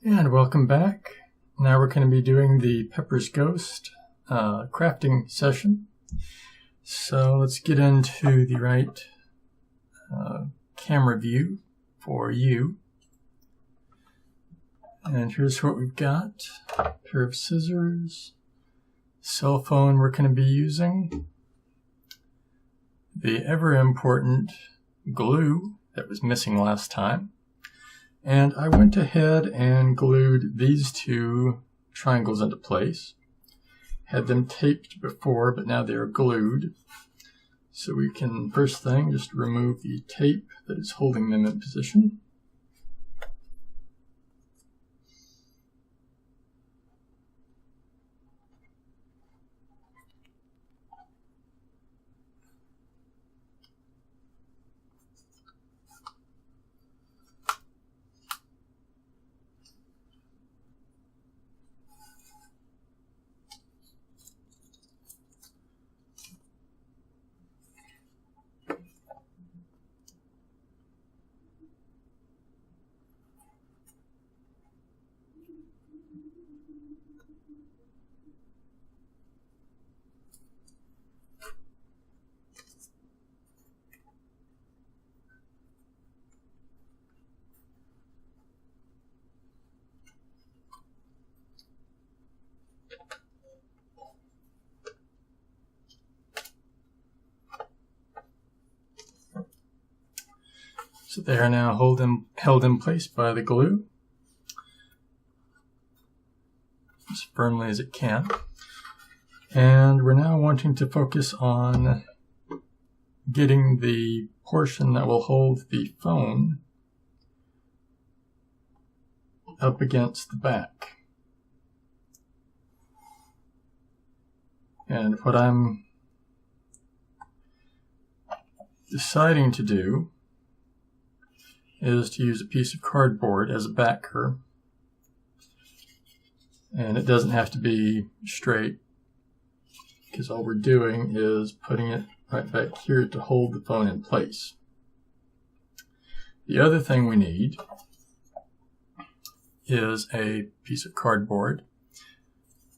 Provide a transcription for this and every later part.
And welcome back. Now we're going to be doing the Pepper's Ghost crafting session. So let's get into the right camera view for you. And here's what we've got. A pair of scissors, cell phone we're going to be using, the ever important glue that was missing last time. And I went ahead and glued these two triangles into place. Had them taped before, but now they're glued. So we can, first thing, just remove the tape that is holding them in position. So they are now held in place by the glue as firmly as it can. And we're now wanting to focus on getting the portion that will hold the phone up against the back. And what I'm deciding to do is to use a piece of cardboard as a backer. And it doesn't have to be straight, because all we're doing is putting it right back here to hold the phone in place. The other thing we need is a piece of cardboard.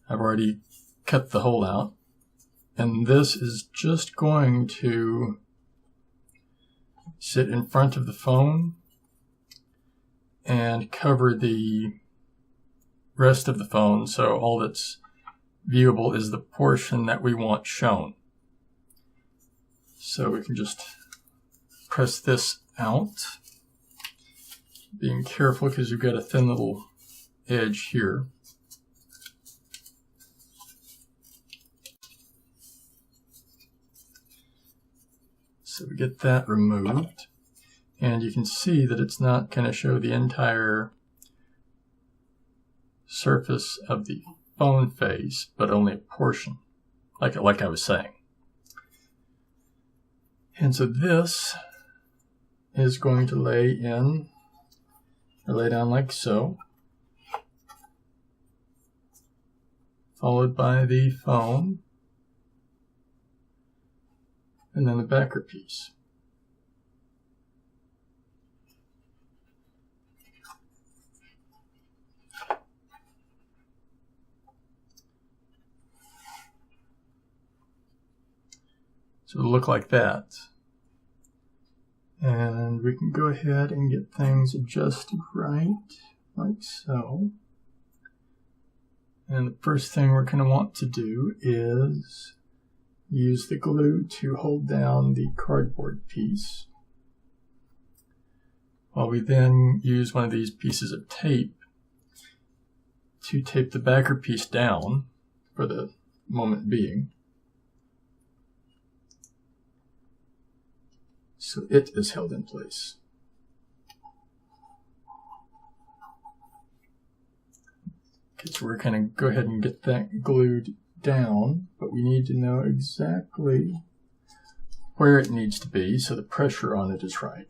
I've already cut the hole out, and this is just going to sit in front of the phone and cover the rest of the phone, so all that's viewable is the portion that we want shown. So we can just press this out, being careful because you've got a thin little edge here. So we get that removed. And you can see that it's not going to show the entire surface of the phone face, but only a portion, like I was saying. And so this is going to lay down like so, followed by the phone, and then the backer piece. So it'll look like that. And we can go ahead and get things adjusted right, like so. And the first thing we're going to want to do is use the glue to hold down the cardboard piece, while we then use one of these pieces of tape to tape the backer piece down for the moment being. So it is held in place. Okay, so we're going to go ahead and get that glued down, but we need to know exactly where it needs to be so the pressure on it is right.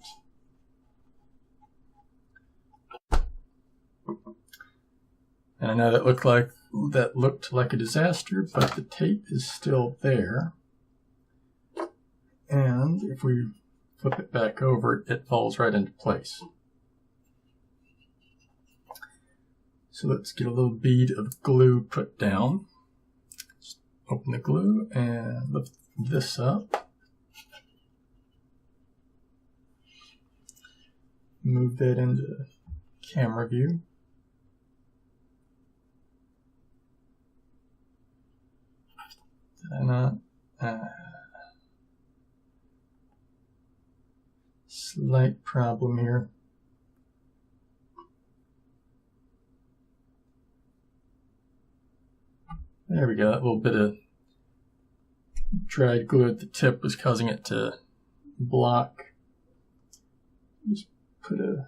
And I know that looked like a disaster, but the tape is still there. And if we flip it back over, it falls right into place. So let's get a little bead of glue put down. Just open the glue and lift this up. Move that into camera view. Did I not? Slight problem here. There we go. That little bit of dried glue at the tip was causing it to block. Just put a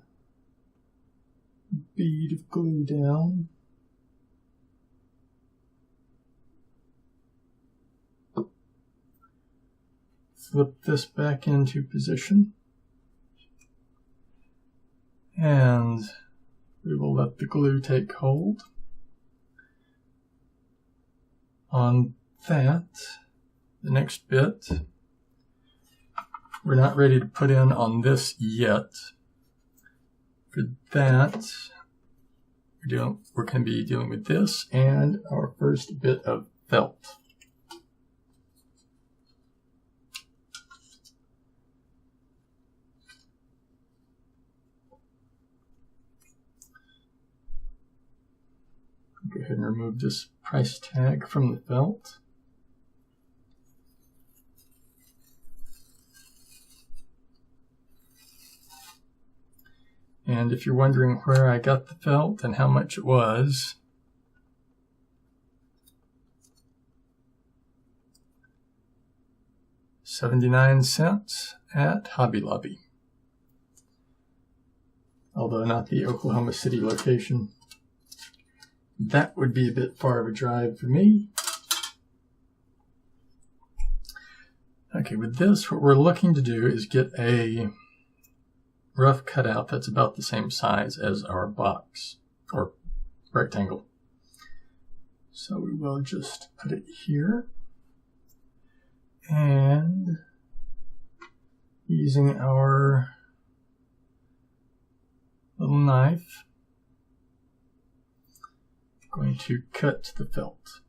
bead of glue down. Flip this back into position. And we will let the glue take hold. On that, the next bit, we're not ready to put in on this yet. For that, we're going to be dealing with this and our first bit of felt. Go ahead and remove this price tag from the felt. And if you're wondering where I got the felt and how much it was, $0.79 at Hobby Lobby. Although not the Oklahoma City location. That would be a bit far of a drive for me. Okay, with this, what we're looking to do is get a rough cutout that's about the same size as our box, or rectangle. So we will just put it here, and using our little knife, I'm going to cut the felt.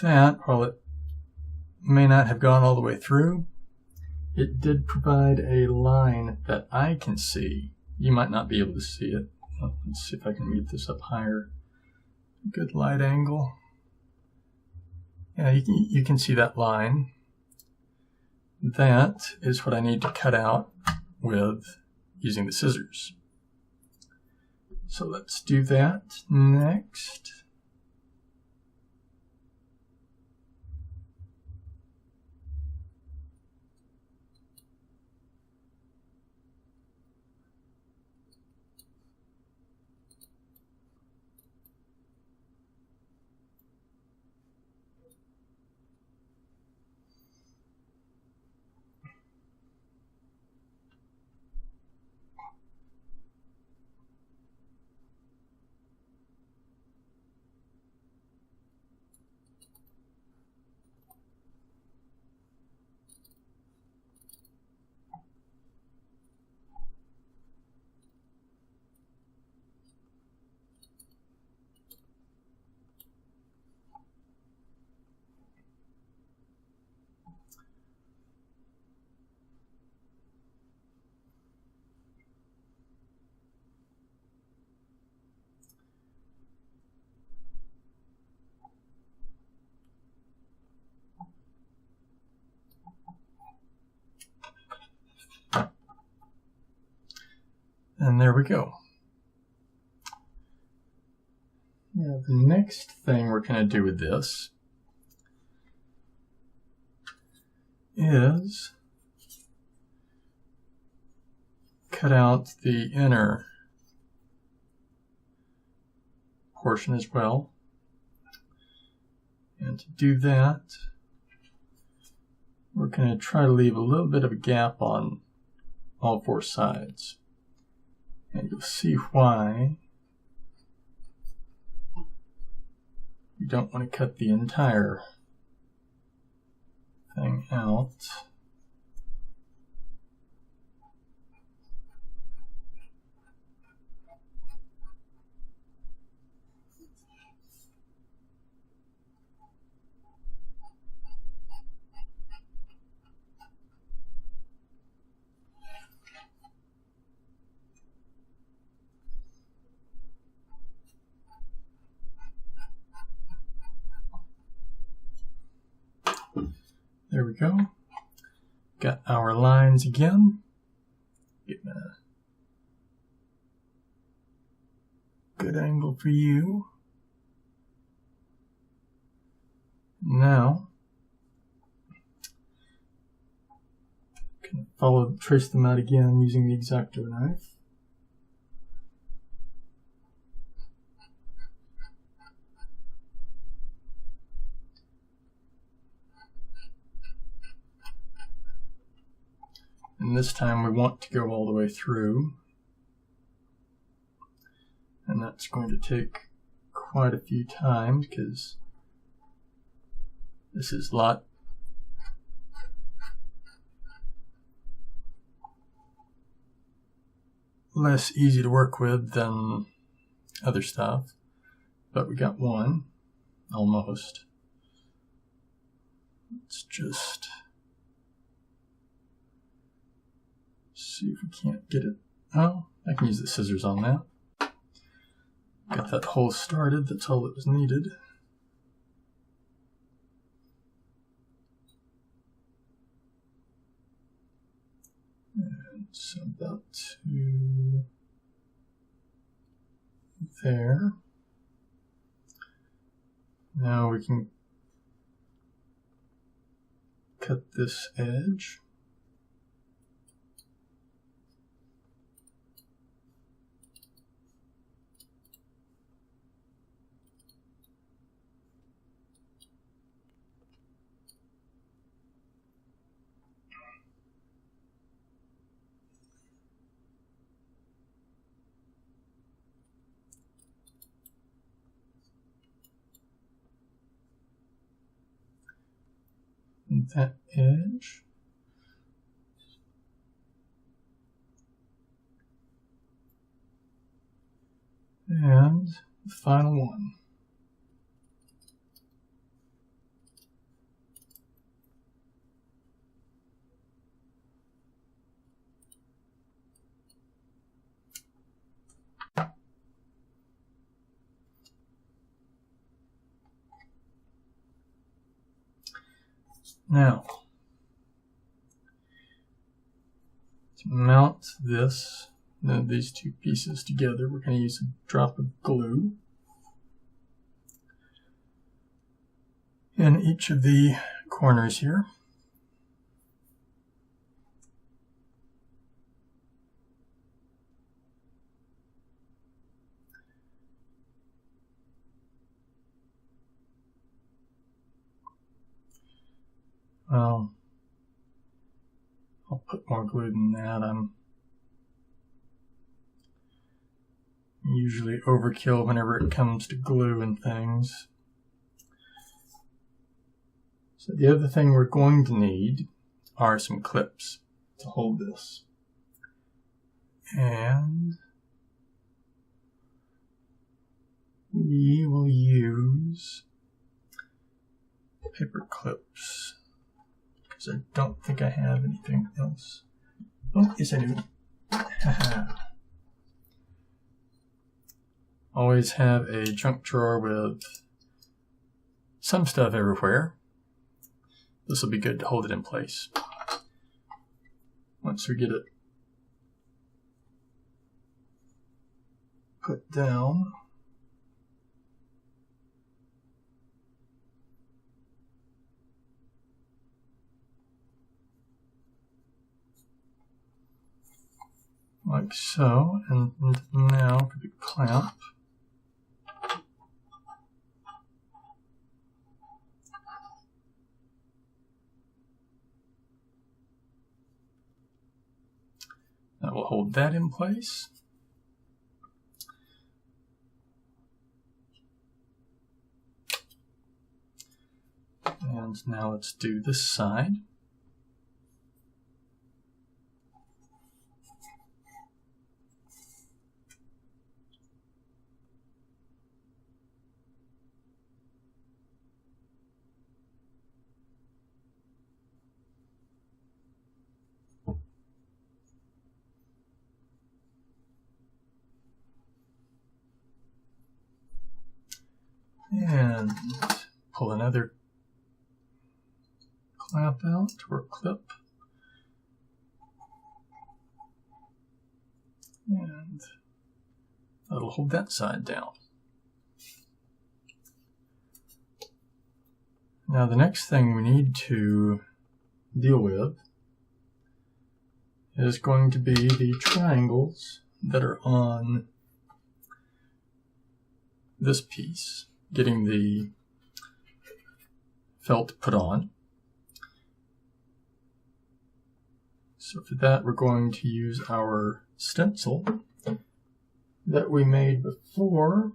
That, while it may not have gone all the way through, it did provide a line that I can see. You might not be able to see it. Let's see if I can move this up higher. Good light angle. Yeah, you can see that line. That is what I need to cut out with using the scissors. So let's do that next. And there we go. Now, the next thing we're going to do with this is cut out the inner portion as well. And to do that, we're going to try to leave a little bit of a gap on all four sides. And you'll see why you don't want to cut the entire thing out. There we go. Got our lines again. Getting a good angle for you. Now, can trace them out again using the X-Acto knife. And this time we want to go all the way through. And that's going to take quite a few times because this is a lot less easy to work with than other stuff. But we got one, almost. Let's just see if we can't get it. Oh, I can use the scissors on that. Got that hole started, that's all that was needed. And so about to there. Now we can cut this edge. That edge. And the final one. Now, to mount these two pieces together, we're going to use a drop of glue in each of the corners here. I'll put more glue than that. I'm usually overkill whenever it comes to glue and things. So the other thing we're going to need are some clips to hold this. And we will use paper clips. I don't think I have anything else. Oh, yes I do. Always have a junk drawer with some stuff everywhere. This will be good to hold it in place. Once we get it put down, like so, and now for the clamp, that will hold that in place. And now let's do this side. And pull another clamp out or clip. And that'll hold that side down. Now the next thing we need to deal with is going to be the triangles that are on this piece, getting the felt put on. So for that, we're going to use our stencil that we made before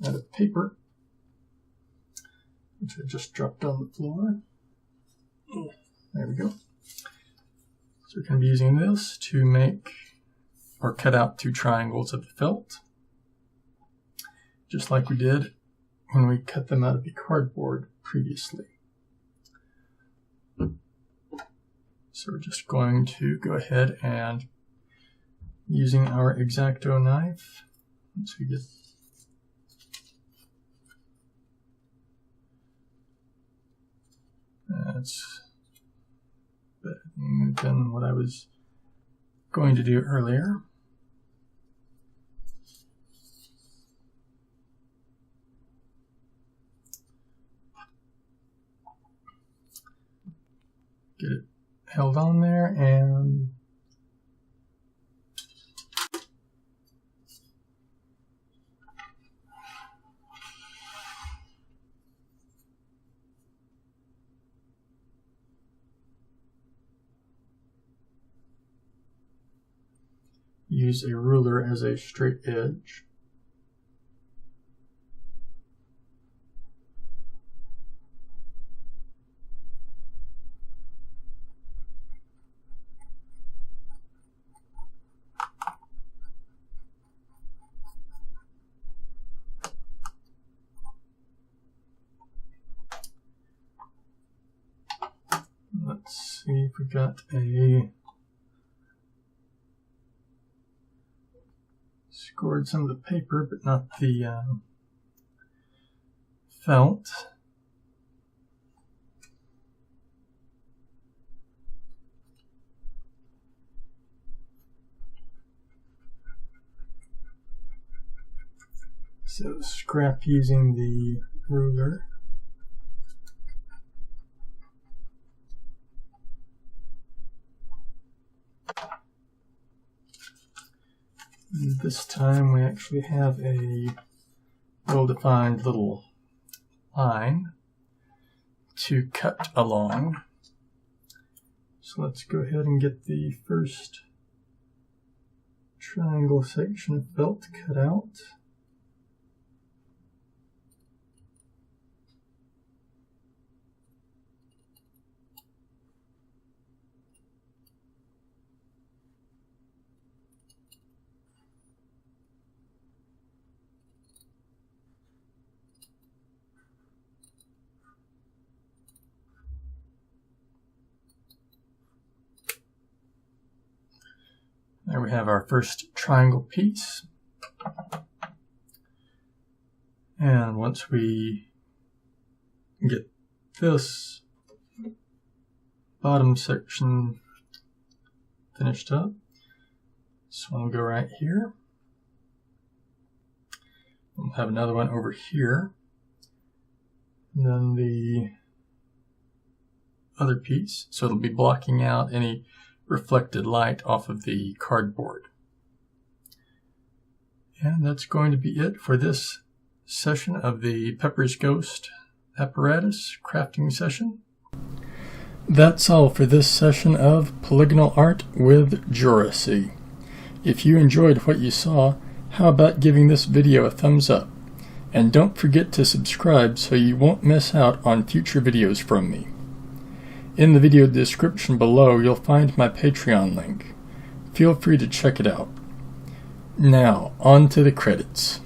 out of paper, which I just dropped on the floor. There we go. So we're going to be using this to make or cut out 2 triangles of the felt, just like we did when we cut them out of the cardboard previously. So we're just going to go ahead and, using our X-Acto knife, once we get that's better than what I was going to do earlier. Get it held on there and use a ruler as a straight edge. Let's see if we got a scored some of the paper, but not the felt. So scrap using the ruler. This time we actually have a well-defined little line to cut along. So let's go ahead and get the first triangle section of felt cut out. There we have our first triangle piece. And once we get this bottom section finished up, this one will go right here. We'll have another one over here. And then the other piece. So it'll be blocking out any reflected light off of the cardboard. And that's going to be it for this session of the Pepper's Ghost Apparatus crafting session. That's all for this session of Polygonal Art with JoRaSe's. If you enjoyed what you saw, how about giving this video a thumbs up? And don't forget to subscribe so you won't miss out on future videos from me. In the video description below, you'll find my Patreon link. Feel free to check it out. Now, on to the credits.